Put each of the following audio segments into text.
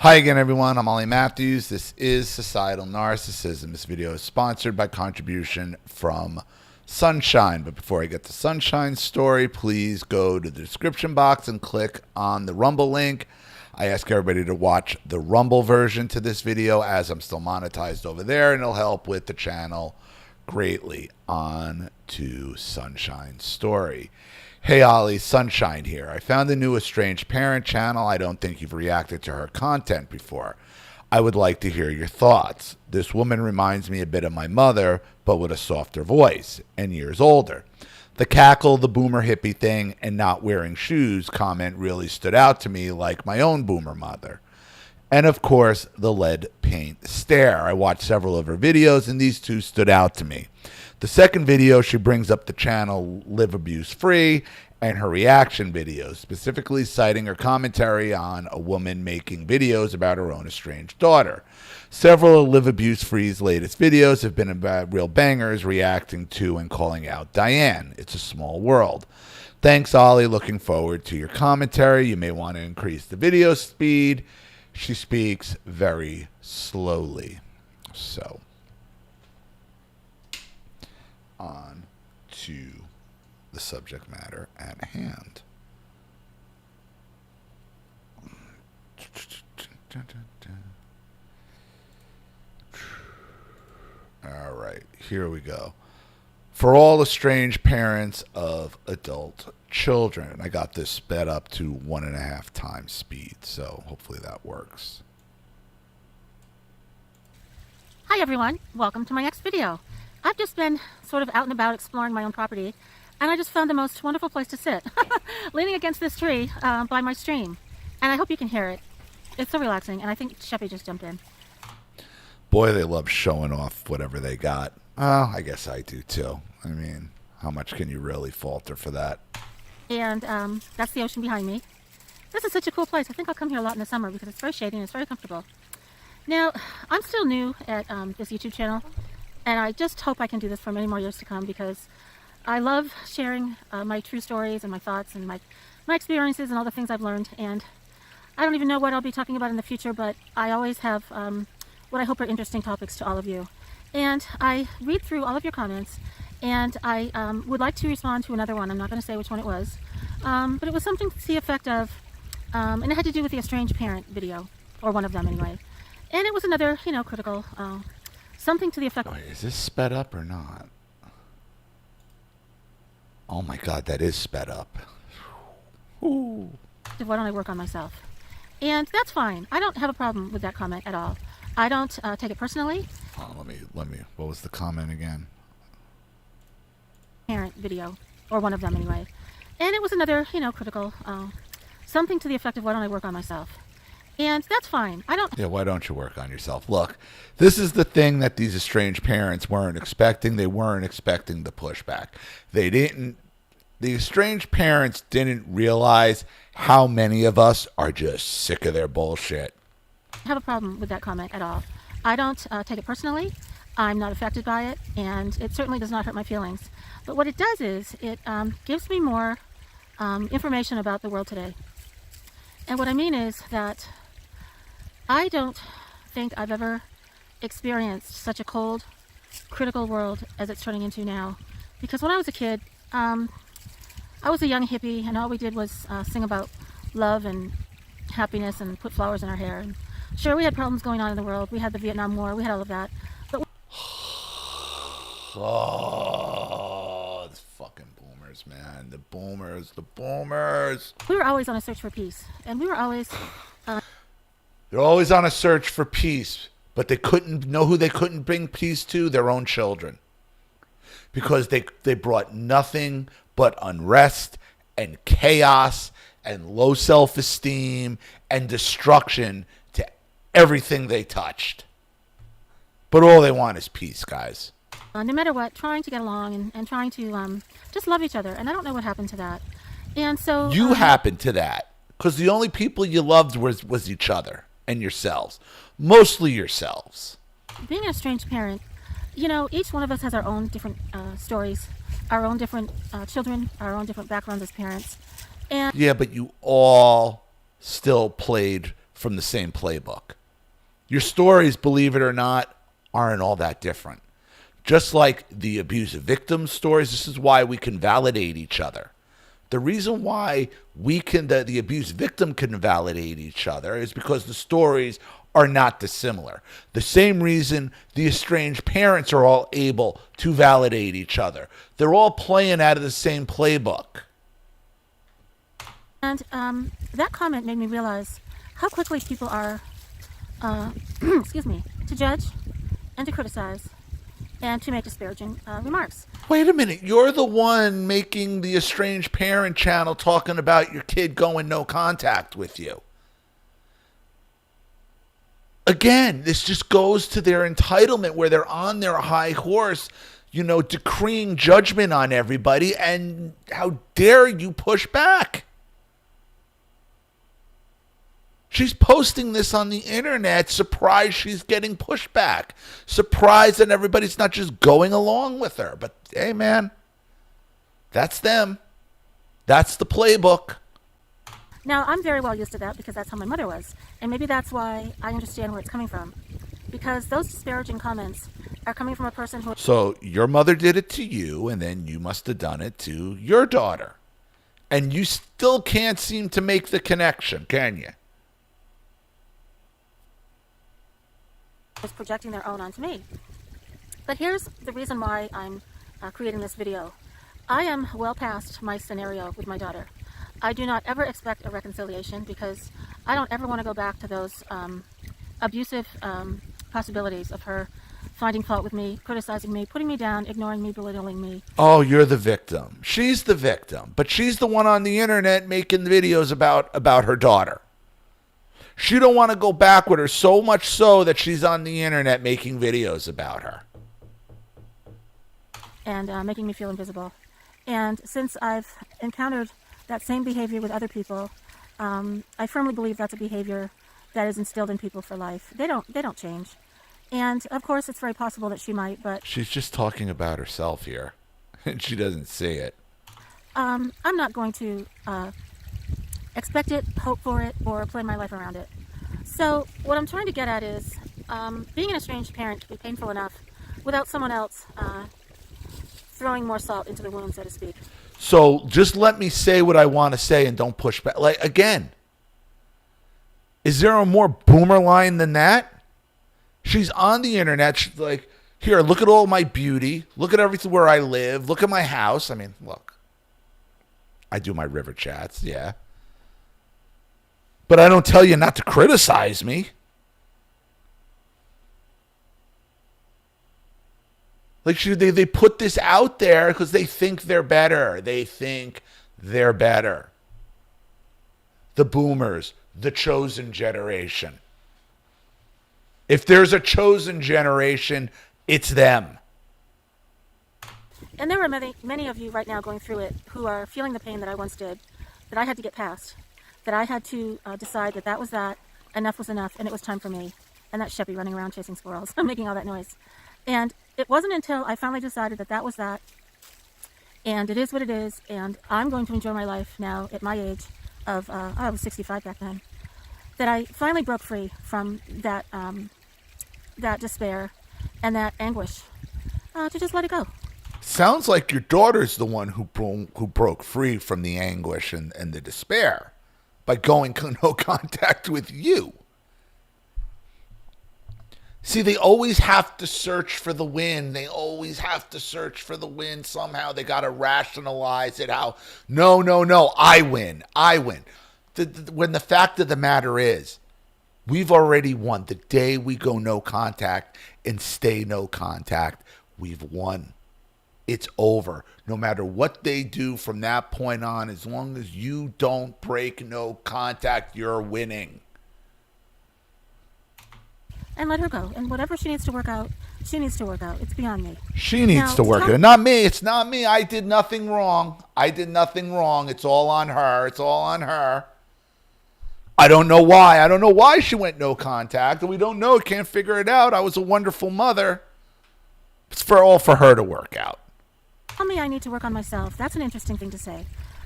Hi again, everyone. I'm Ollie Matthews. This is Societal Narcissism. This video is sponsored by contribution from Sunshine. But before I get to Sunshine's story, please go to the description box and click on the Rumble link. I ask everybody to watch the Rumble version to this video as I'm still monetized over there, and it'll help with the channel greatly. On to Sunshine's story. Hey Ollie, Sunshine here. I found the new Estranged Parent channel. I don't think you've reacted to her content before. I would like to hear your thoughts. This woman reminds me a bit of my mother, but with a softer voice and years older. The cackle, the boomer hippie thing, and not wearing shoes comment really stood out to me like my own boomer mother. And of course, the lead paint stare. I watched several of her videos and these two stood out to me. The second video, she brings up the channel Live Abuse Free and her reaction videos, specifically citing her commentary on a woman making videos about her own estranged daughter. Several of Live Abuse Free's latest videos have been about real bangers, reacting to and calling out Diane. It's a small world. Thanks, Ollie. Looking forward to your commentary. You may want to increase the video speed. She speaks very slowly. So, on to the subject matter at hand. All right, here we go. For all estranged parents of adult children, I got this sped up to 1.5 times speed, so hopefully that works. Hi everyone, welcome to my next video. I've just been sort of out and about exploring my own property, and I just found the most wonderful place to sit, leaning against this tree by my stream. And I hope you can hear it. It's so relaxing, and I think Sheppy just jumped in. Boy, they love showing off whatever they got. Oh, I guess I do too. I mean, how much can you really falter for that? And that's the ocean behind me. This is such a cool place. I think I'll come here a lot in the summer because it's very shady and it's very comfortable. Now, I'm still new at this YouTube channel, and I just hope I can do this for many more years to come because I love sharing my true stories and my thoughts and my experiences and all the things I've learned. And I don't even know what I'll be talking about in the future, but I always have what I hope are interesting topics to all of you. And I read through all of your comments, and I would like to respond to another one. I'm not going to say which one it was, but it was something to the effect of, and it had to do with the estranged parent video, or one of them anyway. And it was another, critical, something to the effect. Wait, is this sped up or not? Oh my God, that is sped up. Ooh. Why don't I work on myself? And that's fine. I don't have a problem with that comment at all. I don't take it personally. Oh, let me. What was the comment again? Parent video, or one of them anyway. And it was another, critical, something to the effect of why don't I work on myself? And that's fine. I don't. Yeah, why don't you work on yourself? Look, this is the thing that these estranged parents weren't expecting. They weren't expecting the pushback. The estranged parents didn't realize how many of us are just sick of their bullshit. Have a problem with that comment at all. I don't take it personally. I'm not affected by it, and it certainly does not hurt my feelings. But what it does is it gives me more information about the world today. And what I mean is that I don't think I've ever experienced such a cold, critical world as it's turning into now. Because when I was a kid, I was a young hippie, and all we did was sing about love and happiness and put flowers in our hair. And sure, we had problems going on in the world. We had the Vietnam War. We had all of that. But oh, these fucking boomers, man. The boomers. we were always on a search for peace. And we were always... They're always on a search for peace. But they couldn't know who they couldn't bring peace to? Their own children. Because they brought nothing but unrest and chaos and low self-esteem and destruction to everything they touched. But all they want is peace, guys. No matter what, trying to get along and trying to just love each other. And I don't know what happened to that. And so... You happened to that. Because the only people you loved was each other and yourselves. Mostly yourselves. Being an estranged parent, each one of us has our own different stories, our own different children, our own different backgrounds as parents. And yeah, but you all still played from the same playbook. Your stories, believe it or not, aren't all that different. Just like the abusive victim stories, this is why we can validate each other. The reason why the abused victim can validate each other is because the stories are not dissimilar. The same reason the estranged parents are all able to validate each other. They're all playing out of the same playbook. And that comment made me realize how quickly people are, excuse me, to judge and to criticize and to make disparaging remarks. Wait a minute. You're the one making the estranged parent channel talking about your kid going no contact with you. Again, this just goes to their entitlement where they're on their high horse, decreeing judgment on everybody. And how dare you push back? She's posting this on the internet, surprised she's getting pushback. Surprised that everybody's not just going along with her. But hey, man, that's them. That's the playbook. Now, I'm very well used to that because that's how my mother was. And maybe that's why I understand where it's coming from. Because those disparaging comments are coming from a person who... So your mother did it to you, and then you must have done it to your daughter. And you still can't seem to make the connection, can you? is projecting their own onto me. But here's the reason why I'm creating this video. I am well past my scenario with my daughter. I do not ever expect a reconciliation because I don't ever want to go back to those abusive possibilities of her finding fault with me, criticizing me, putting me down, ignoring me, belittling me. Oh, you're the victim. She's the victim, but she's the one on the internet making videos about her daughter. She don't want to go back with her, so much so that she's on the internet making videos about her. And making me feel invisible. And since I've encountered that same behavior with other people, I firmly believe that's a behavior that is instilled in people for life. They don't change. And of course, it's very possible that she might, but... She's just talking about herself here, and she doesn't see it. I'm not going to expect it, hope for it, or plan my life around it. So what I'm trying to get at is being an estranged parent can be painful enough without someone else throwing more salt into the wound, so to speak. So just let me say what I want to say and don't push back. Like, again, is there a more boomer line than that? She's on the internet. She's like, here, look at all my beauty. Look at everything where I live. Look at my house. I mean, look, I do my river chats, yeah. But I don't tell you not to criticize me. Like they put this out there because they think they're better. They think they're better. The boomers, the chosen generation. If there's a chosen generation, it's them. And there are many of you right now going through it who are feeling the pain that I once did, that I had to get past, that I had to decide that was that, enough was enough, and it was time for me. And that's Sheppy running around chasing squirrels, making all that noise. And it wasn't until I finally decided that was that, and it is what it is, and I'm going to enjoy my life now at my age of, I was 65 back then, that I finally broke free from that despair and that anguish, to just let it go. Sounds like your daughter's the one who broke free from the anguish and the despair by going no contact with you. See, they always have to search for the win. They always have to search for the win somehow. They got to rationalize it. How, no, I win. When the fact of the matter is, we've already won. The day we go no contact and stay no contact, we've won. It's over. No matter what they do from that point on, as long as you don't break no contact, you're winning. And let her go. And whatever she needs to work out, she needs to work out. It's beyond me. She needs to work it. Not me. It's not me. I did nothing wrong. It's all on her. I don't know why she went no contact. And we don't know. Can't figure it out. I was a wonderful mother. It's all for her to work out. Tell me I need to work on myself. That's an interesting thing to say.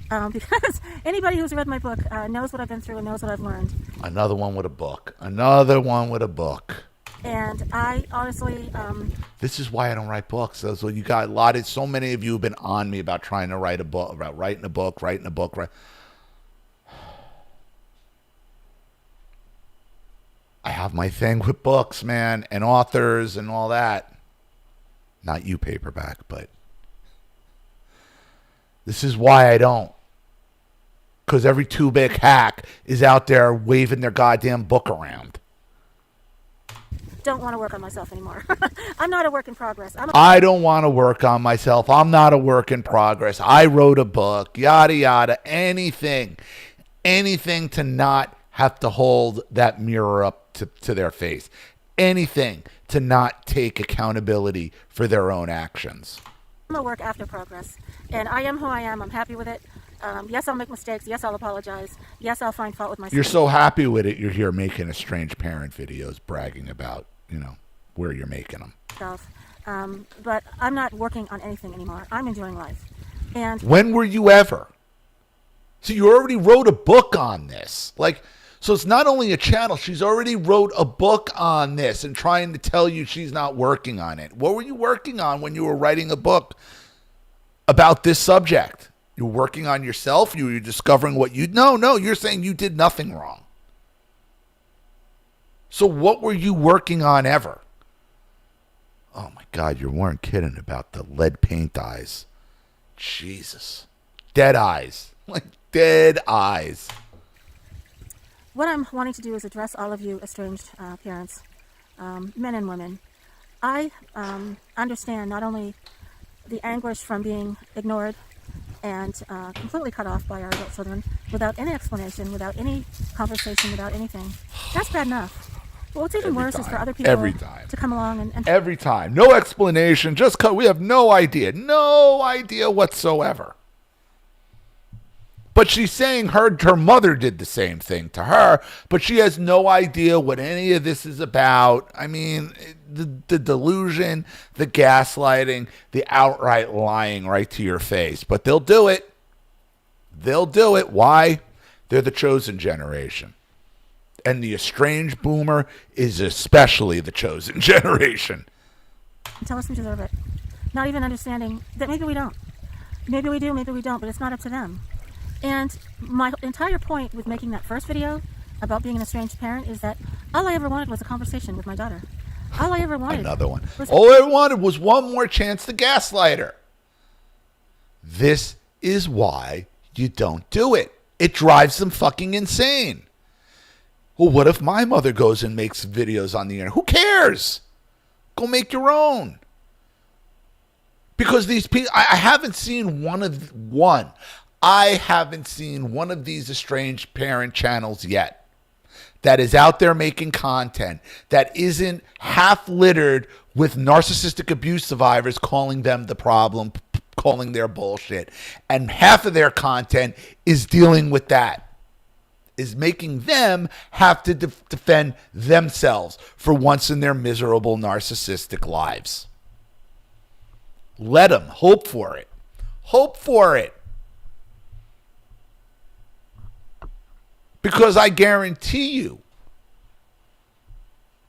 Because anybody who's read my book knows what I've been through and knows what I've learned. Another one with a book. Another one with a book. And I honestly... This is why I don't write books. So you got so many of you have been on me about trying to write a book, about writing a book. I have my thing with books, man, and authors and all that. Not you, paperback, but this is why I don't. Because every two-bit hack is out there waving their goddamn book around. Don't want to work on myself anymore. I'm not a work in progress. I don't want to work on myself. I'm not a work in progress. I wrote a book, yada, yada, anything to not have to hold that mirror up to their face. Anything to not take accountability for their own actions. I'm a work after progress, and I am who I am. I'm happy with it. Yes, I'll make mistakes. Yes, I'll apologize. Yes, I'll find fault with myself. You're so happy with it, you're here making estranged parent videos, bragging about, where you're making them. But I'm not working on anything anymore. I'm enjoying life. And when were you ever? So you already wrote a book on this. So it's not only a channel, she's already wrote a book on this and trying to tell you she's not working on it. What were you working on when you were writing a book about this subject? You were working on yourself? You were discovering what you... No, you're saying you did nothing wrong. So what were you working on ever? Oh my God, you weren't kidding about the lead paint eyes. Jesus. Dead eyes. Dead eyes. What I'm wanting to do is address all of you estranged parents, men and women. I understand not only the anguish from being ignored and completely cut off by our adult children without any explanation, without any conversation, without anything. That's bad enough. But what's even worse is for other people to come along and... Every time. No explanation. Just cut. We have no idea. No idea whatsoever. But she's saying her mother did the same thing to her, but she has no idea what any of this is about. I mean, the delusion, the gaslighting, the outright lying right to your face. But they'll do it. They'll do it. Why? They're the chosen generation. And the estranged boomer is especially the chosen generation. Tell us we deserve it. Not even understanding that maybe we don't. Maybe we do, maybe we don't, but it's not up to them. And my entire point with making that first video about being an estranged parent is that all I ever wanted was a conversation with my daughter. All I ever wanted... Another one. All I wanted was one more chance to gaslight her. This is why you don't do it. It drives them fucking insane. Well, what if my mother goes and makes videos on the internet? Who cares? Go make your own. Because these people... I haven't seen one. I haven't seen one of these estranged parent channels yet that is out there making content that isn't half littered with narcissistic abuse survivors calling them the problem, calling their bullshit. And half of their content is dealing with that, is making them have to defend themselves for once in their miserable narcissistic lives. Let them. Hope for it. Hope for it. Because I guarantee you,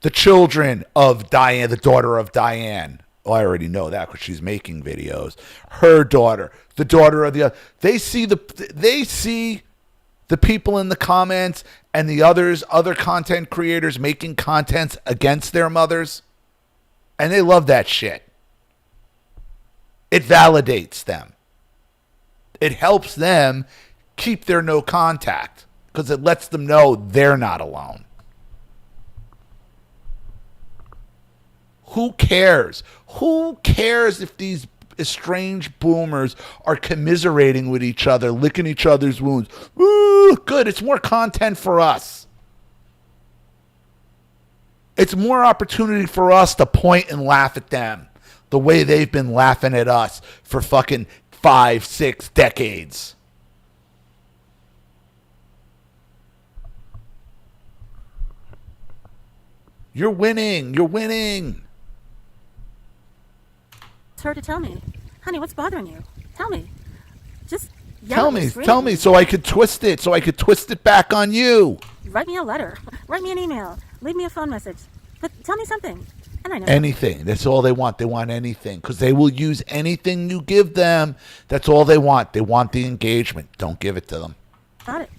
the children of Diane, the daughter of Diane, well, I already know that because she's making videos. Her daughter, the daughter of the other, they see the people in the comments and the other content creators making contents against their mothers, and they love that shit. It validates them. It helps them keep their no contact. Because it lets them know they're not alone. Who cares? Who cares if these estranged boomers are commiserating with each other, licking each other's wounds? Ooh, good. It's more content for us. It's more opportunity for us to point and laugh at them the way they've been laughing at us for fucking 5-6 decades. You're winning. You're winning. It's her to tell me, honey, what's bothering you? Tell me. Just Tell yelling, me, screaming. so I could twist it, back on you. Write me a letter. Write me an email. Leave me a phone message. But tell me something. And I know. Anything. That's all they want. They want anything because they will use anything you give them. That's all they want. They want the engagement. Don't give it to them. Got it.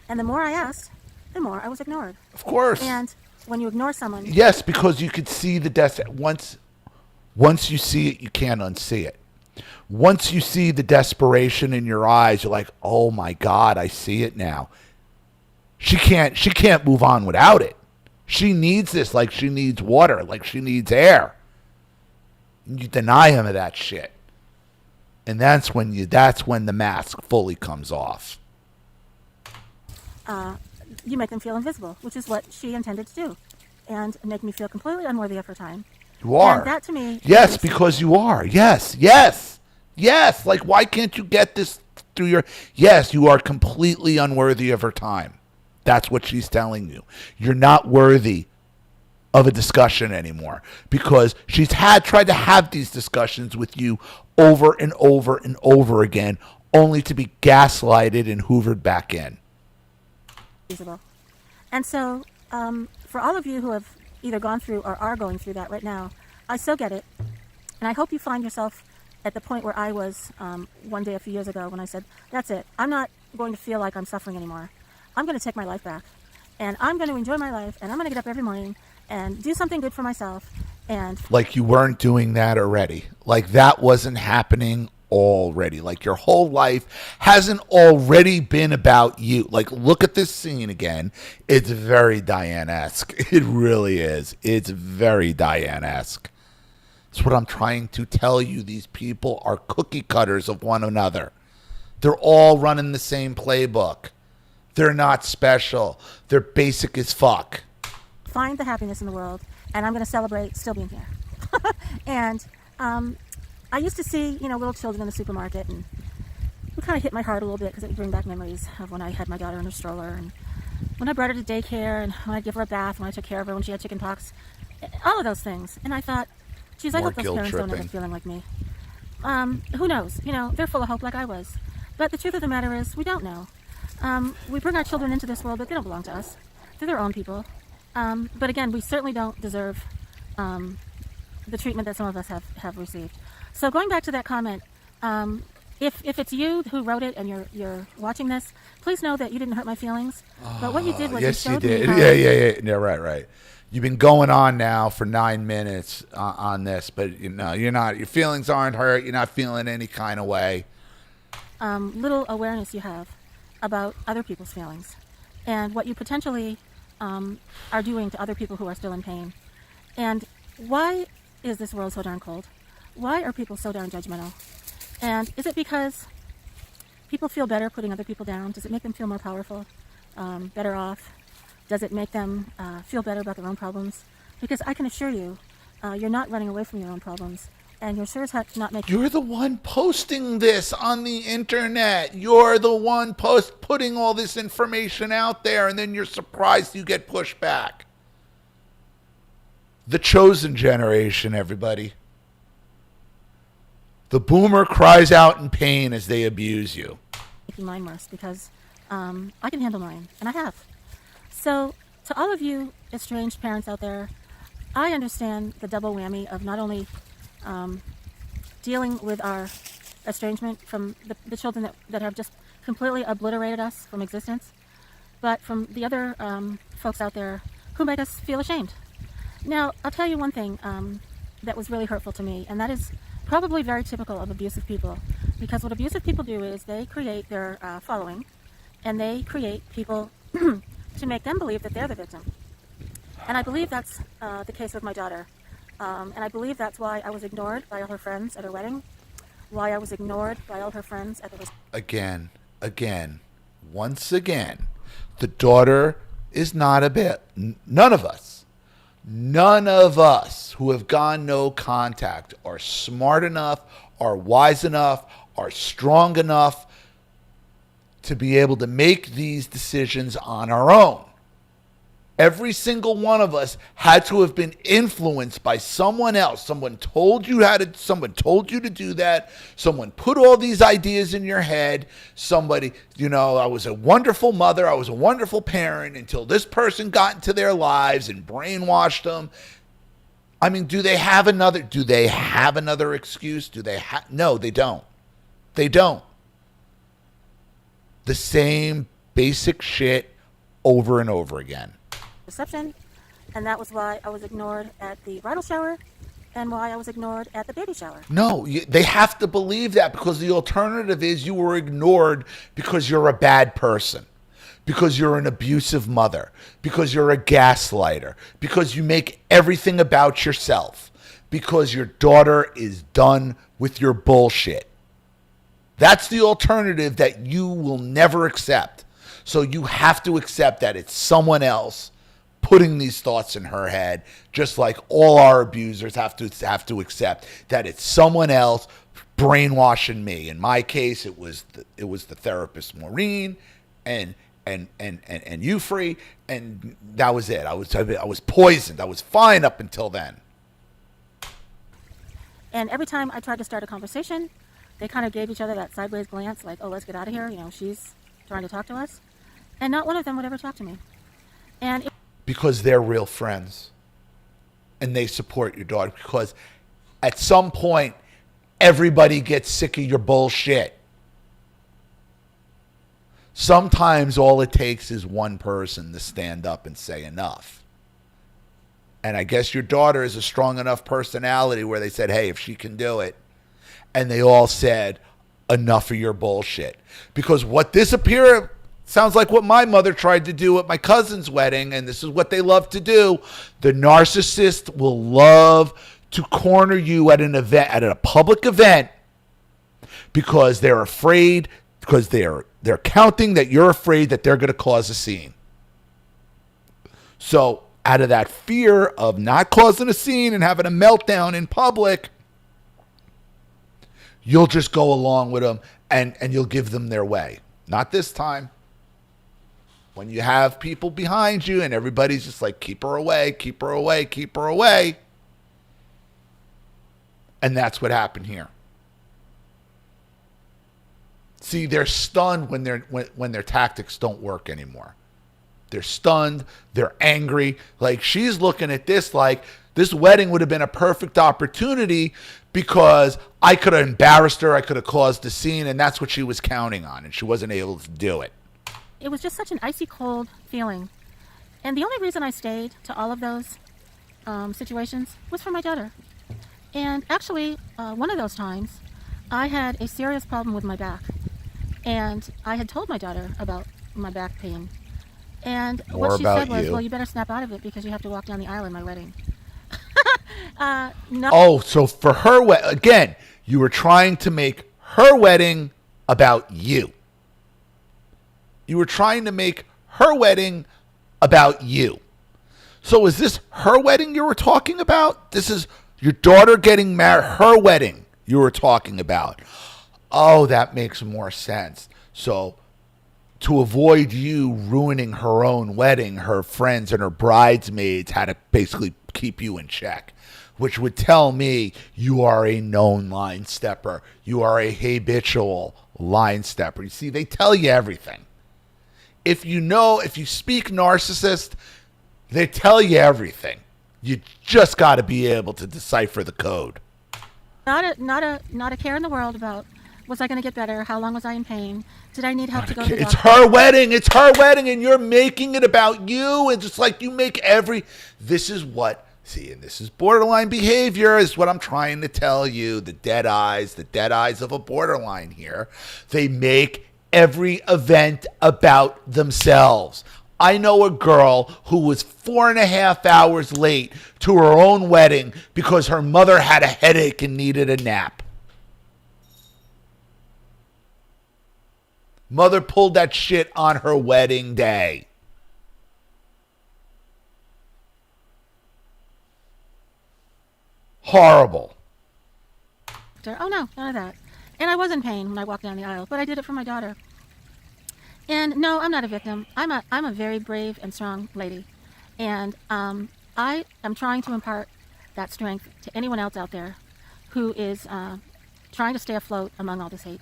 And the more I asked, the more I was ignored. Of course. And when you ignore someone... Yes, because you could see the once you see it, you can't unsee it. Once you see the desperation in your eyes, you're like, oh my God, I see it now. She can't move on without it. She needs this like she needs water, like she needs air. You deny him of that shit. And that's when the mask fully comes off. You make them feel invisible, which is what she intended to do. And make me feel completely unworthy of her time. You are. And that to me... Yes, because you are. Yes, yes, yes. Like, why can't you get this through your... Yes, you are completely unworthy of her time. That's what she's telling you. You're not worthy of a discussion anymore because she's tried to have these discussions with you over and over and over again, only to be gaslighted and hoovered back in. And so, for all of you who have either gone through or are going through that right now, I so get it. And I hope you find yourself at the point where I was one day a few years ago when I said, that's it. I'm not going to feel like I'm suffering anymore. I'm going to take my life back. And I'm going to enjoy my life. And I'm going to get up every morning and do something good for myself. And like you weren't doing that already. Like that wasn't happening already. Like your whole life hasn't already been about you. Like look at this scene again. It's very Diane-esque. It really is. It's very Diane-esque. It's what I'm trying to tell you. These people are cookie cutters of one another. They're all running the same playbook. They're not special. They're basic as fuck. Find the happiness in the world, and I'm going to celebrate still being here. And I used to see, little children in the supermarket, and it kind of hit my heart a little bit because it would bring back memories of when I had my daughter in her stroller, and when I brought her to daycare, and when I'd give her a bath, when I took care of her when she had chicken pox, all of those things. And I thought, geez, I hope those parents don't end up feeling like me. Who knows? They're full of hope like I was. But the truth of the matter is, we don't know. We bring our children into this world, but they don't belong to us. They're their own people. But again, we certainly don't deserve the treatment that some of us have received. So going back to that comment, if it's you who wrote it and you're watching this, please know that you didn't hurt my feelings. But what you did was yes, you showed you did. me Yeah, right. You've been going on now for 9 minutes on this, but you're not. Your feelings aren't hurt. You're not feeling any kind of way. Little awareness you have about other people's feelings and what you potentially are doing to other people who are still in pain. And why is this world so darn cold? Why are people so darn judgmental? And is it because people feel better putting other people down? Does it make them feel more powerful, better off? Does it make them feel better about their own problems? Because I can assure you, you're not running away from your own problems. And you're sure as heck not making... You're the one posting this on the internet. You're the one putting all this information out there, and then you're surprised you get pushed back. The chosen generation, everybody. The boomer cries out in pain as they abuse you. Making mine worse because I can handle mine, and I have. So, to all of you estranged parents out there, I understand the double whammy of not only dealing with our estrangement from the children that have just completely obliterated us from existence, but from the other folks out there who make us feel ashamed. Now, I'll tell you one thing that was really hurtful to me, and that is probably very typical of abusive people, because what abusive people do is they create their following, and they create people to make them believe that they're the victim. And I believe that's the case with my daughter. And I believe that's why I was ignored by all her friends at her wedding, why I was ignored by all her friends at the... Once again, the daughter is not a bit... None of us who have gone no contact are smart enough, are wise enough, are strong enough to be able to make these decisions on our own. Every single one of us had to have been influenced by someone else. Someone told you to do that. Someone put all these ideas in your head. Somebody, I was a wonderful mother. I was a wonderful parent until this person got into their lives and brainwashed them. I mean, do they have another excuse? No, they don't. They don't. The same basic shit over and over again. Reception, and that was why I was ignored at the bridal shower and why I was ignored at the baby shower. No, they have to believe that, because the alternative is you were ignored because you're a bad person, because you're an abusive mother, because you're a gaslighter, because you make everything about yourself, because your daughter is done with your bullshit. That's the alternative that you will never accept. So you have to accept that it's someone else putting these thoughts in her head, just like all our abusers have to accept that it's someone else brainwashing me. In my case, it was the therapist Maureen and Eufrey, and that was it. I was poisoned. I was fine up until then. And every time I tried to start a conversation, they kind of gave each other that sideways glance, like, "Oh, let's get out of here. She's trying to talk to us," and not one of them would ever talk to me. And because they're real friends and they support your daughter, because at some point everybody gets sick of your bullshit. Sometimes all it takes is one person to stand up and say enough. And I guess your daughter is a strong enough personality where they said, hey, if she can do it. And they all said, enough of your bullshit. Because what disappeared sounds like what my mother tried to do at my cousin's wedding, and this is what they love to do. The narcissist will love to corner you at an event, at a public event, because they're afraid, because they're counting that you're afraid that they're going to cause a scene. So out of that fear of not causing a scene and having a meltdown in public, you'll just go along with them and you'll give them their way. Not this time. When you have people behind you and everybody's just like, keep her away, keep her away, keep her away. And that's what happened here. See, they're stunned when their tactics don't work anymore. They're stunned. They're angry. Like, she's looking at this like this wedding would have been a perfect opportunity because I could have embarrassed her. I could have caused a scene, and that's what she was counting on, and she wasn't able to do it. It was just such an icy cold feeling. And the only reason I stayed to all of those situations was for my daughter. And actually, one of those times, I had a serious problem with my back. And I had told my daughter about my back pain. And what she said was, well, you better snap out of it because you have to walk down the aisle in my wedding. No. Oh, so for her, again, you were trying to make her wedding about you. You were trying to make her wedding about you. So is this her wedding you were talking about? This is your daughter getting married, her wedding you were talking about. Oh, that makes more sense. So to avoid you ruining her own wedding, her friends and her bridesmaids had to basically keep you in check, which would tell me you are a known line stepper. You are a habitual line stepper. You see, they tell you everything. If you speak narcissist, they tell you everything. You just got to be able to decipher the code. Not a care in the world about, was I going to get better? How long was I in pain? Did I need help to go to the doctor? It's her wedding. It's her wedding, and you're making it about you. And just like you make this is borderline behavior is what I'm trying to tell you. The dead eyes of a borderline here. They make every event about themselves. I know a girl who was 4.5 hours late to her own wedding because her mother had a headache and needed a nap. Mother pulled that shit on her wedding day. Horrible. Oh no, none of that. And I was in pain when I walked down the aisle, but I did it for my daughter. And no, I'm not a victim. I'm a very brave and strong lady. And I am trying to impart that strength to anyone else out there who is trying to stay afloat among all this hate.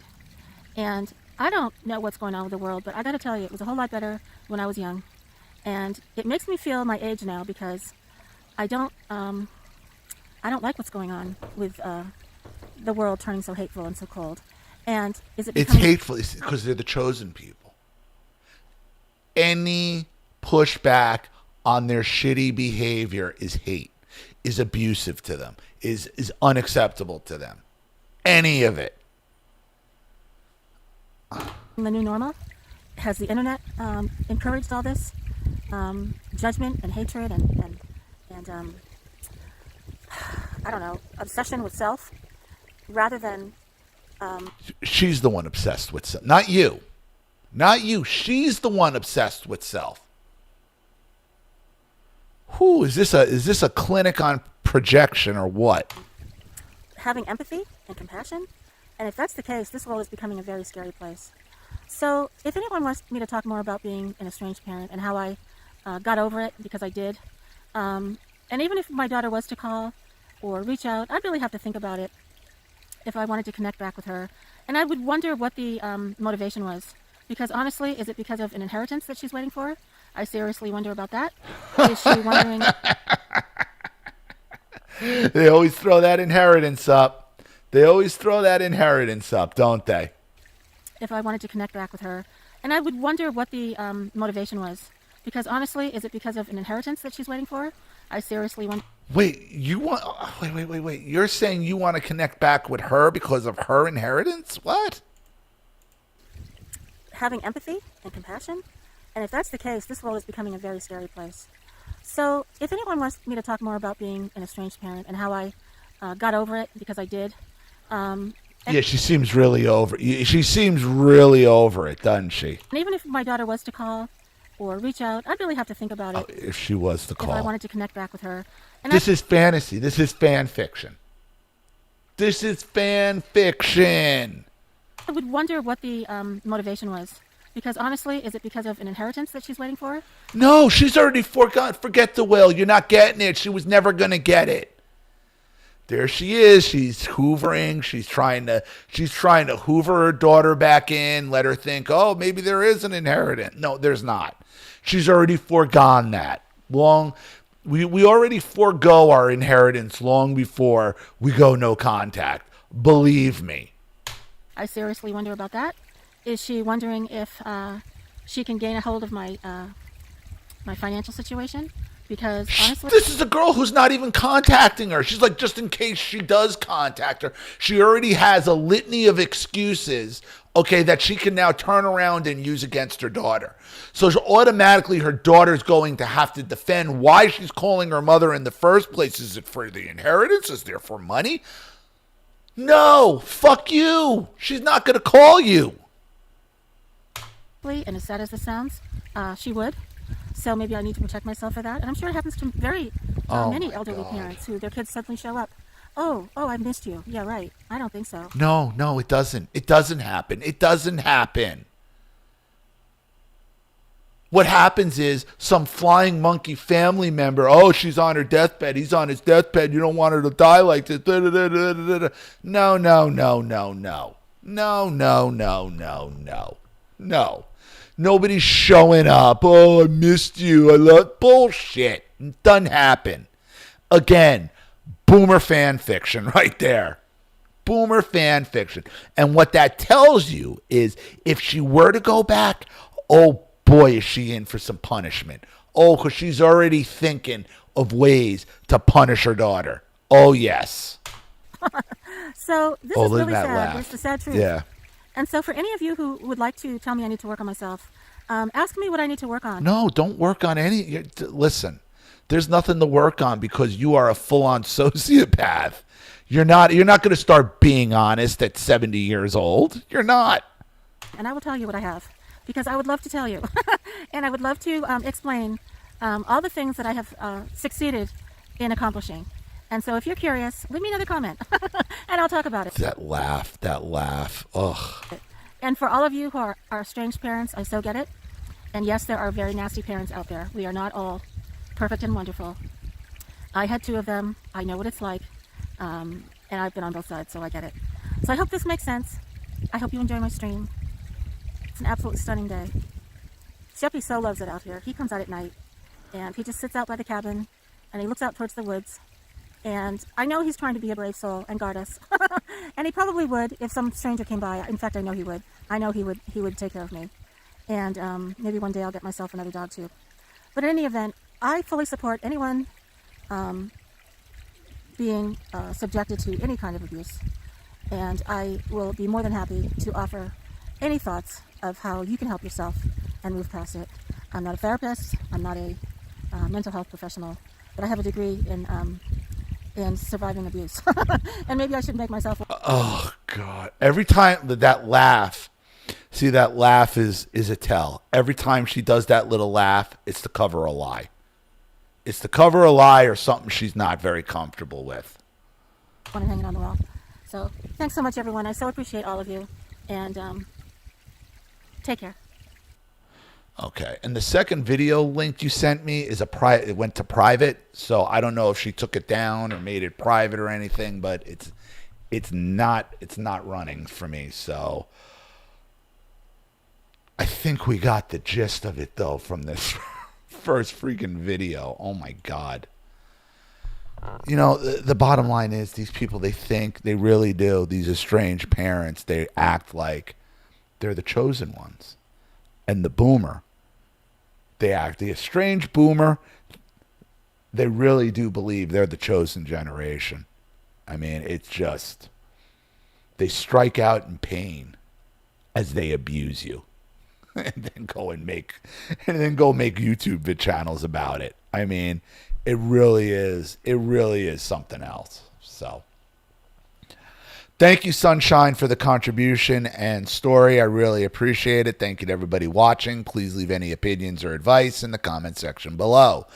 And I don't know what's going on with the world, but I got to tell you, it was a whole lot better when I was young. And it makes me feel my age now because I don't like what's going on with the world turning so hateful and so cold. And is it It's hateful because they're the chosen people. Any pushback on their shitty behavior is hate, is abusive to them, is unacceptable to them. Any of it. The new normal? Has the internet encouraged all this judgment and hatred and I don't know, obsession with self rather than... She's the one obsessed with self. Not you. Not you. She's the one obsessed with self. Who is this a clinic on projection or what? Having empathy and compassion? And if that's the case, this world is becoming a very scary place. So if anyone wants me to talk more about being an estranged parent and how I got over it, because I did, and even if my daughter was to call or reach out, I'd really have to think about it if I wanted to connect back with her. And I would wonder what the motivation was. Because honestly, is it because of an inheritance that she's waiting for? I seriously wonder about that. Is she wondering... They always throw that inheritance up. They always throw that inheritance up, don't they? If I wanted to connect back with her. And I would wonder what the motivation was. Because honestly, is it because of an inheritance that she's waiting for? I seriously wonder... Wait, wait. You're saying you want to connect back with her because of her inheritance? What? Having empathy and compassion? And if that's the case, this world is becoming a very scary place. So if anyone wants me to talk more about being an estranged parent and how I got over it, because I did. Yeah, she seems really over. She seems really over it, doesn't she? And even if my daughter was to call or reach out, I'd really have to think about it. If she was to call. If I wanted to connect back with her. And this is fantasy. This is fan fiction. This is fan fiction. I would wonder what the motivation was. Because honestly, is it because of an inheritance that she's waiting for? No, she's already forgot. Forget the will. You're not getting it. She was never going to get it. There she is. She's hoovering. She's trying to hoover her daughter back in, let her think, oh, maybe there is an inheritance. No, there's not. She's already foregone that. We already forego our inheritance long before we go no contact. Believe me. I seriously wonder about that. Is she wondering if she can gain a hold of my my financial situation? Because honestly, this is a girl who's not even contacting her. She's like, just in case she does contact her, she already has a litany of excuses, okay, that she can now turn around and use against her daughter. So automatically her daughter's going to have to defend why she's calling her mother in the first place. Is it for the inheritance? Is there for money? No, fuck you. She's not going to call you. and as sad as this sounds, she would. So maybe I need to protect myself for that. And I'm sure it happens to very many elderly parents who their kids suddenly show up. Oh, I missed you. Yeah, right. I don't think so. No, it doesn't. It doesn't happen. It doesn't happen. What happens is some flying monkey family member, oh, she's on her deathbed. He's on his deathbed. You don't want her to die like this. No. No. Nobody's showing up. Oh, I missed you. I love bullshit. It doesn't happen. Again, boomer fan fiction right there. Boomer fan fiction. And what that tells you is if she were to go back, oh boy, is she in for some punishment. Oh, because she's already thinking of ways to punish her daughter. Oh, yes. So this is really sad. Laugh. It's the sad truth. Yeah. And so for any of you who would like to tell me I need to work on myself, ask me what I need to work on. No, don't work on any. Listen, there's nothing to work on because you are a full-on sociopath. You're not going to start being honest at 70 years old. You're not. And I will tell you what I have because I would love to tell you. And I would love to explain all the things that I have succeeded in accomplishing. And so if you're curious, leave me another comment and I'll talk about it. That laugh. Ugh. And for all of you who are estranged parents, I so get it. And yes, there are very nasty parents out there. We are not all perfect and wonderful. I had 2 of them. I know what it's like. And I've been on both sides, so I get it. So I hope this makes sense. I hope you enjoy my stream. It's an absolutely stunning day. Sheppy so loves it out here. He comes out at night, and he just sits out by the cabin, and he looks out towards the woods. And I know he's trying to be a brave soul and guard us. And he probably would if some stranger came by. In fact, I know he would. I know he would take care of me. And maybe one day I'll get myself another dog too. But in any event, I fully support anyone being subjected to any kind of abuse. And I will be more than happy to offer any thoughts of how you can help yourself and move past it. I'm not a therapist. I'm not a mental health professional. But I have a degree in surviving abuse. And maybe I should make myself... Oh, God. Every time that laugh, see, that laugh is a tell. Every time she does that little laugh, it's to cover a lie. It's to cover a lie or something she's not very comfortable with. ...and hanging on the wall. So, thanks so much, everyone. I so appreciate all of you. And take care. Okay, and the second video link you sent me is it went to private, so I don't know if she took it down or made it private or anything, but it's not running for me. So I think we got the gist of it though from this first freaking video. Oh my God. You know, the bottom line is these people, they really do, these estranged parents, they act like they're the chosen ones. And the boomer, the estranged boomer, they really do believe they're the chosen generation. I mean, it's just, they strike out in pain as they abuse you and then go make YouTube channels about it. I mean, it really is something else. So thank you, Sunshine, for the contribution and story. I really appreciate it. Thank you to everybody watching. Please leave any opinions or advice in the comment section below.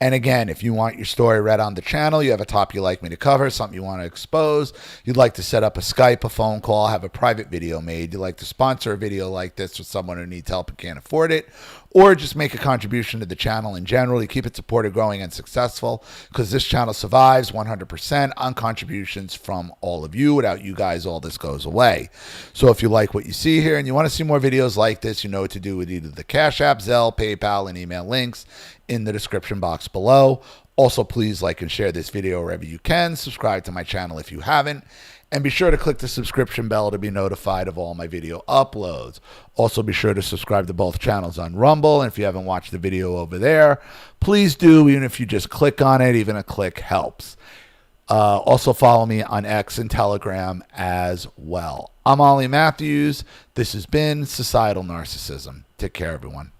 And again, if you want your story read on the channel, you have a topic you'd like me to cover, something you want to expose, you'd like to set up a Skype, a phone call, have a private video made, you'd like to sponsor a video like this with someone who needs help and can't afford it, or just make a contribution to the channel in general, you keep it supported, growing, and successful, because this channel survives 100% on contributions from all of you. Without you guys, all this goes away. So if you like what you see here and you want to see more videos like this, you know what to do with either the Cash App, Zelle, PayPal, and email links in the description box below. Also, please like and share this video wherever you can. Subscribe to my channel if you haven't. And be sure to click the subscription bell to be notified of all my video uploads. Also, be sure to subscribe to both channels on Rumble. And if you haven't watched the video over there, please do. Even if you just click on it, even a click helps. Also, follow me on X and Telegram as well. I'm Ollie Matthews. This has been Societal Narcissism. Take care, everyone.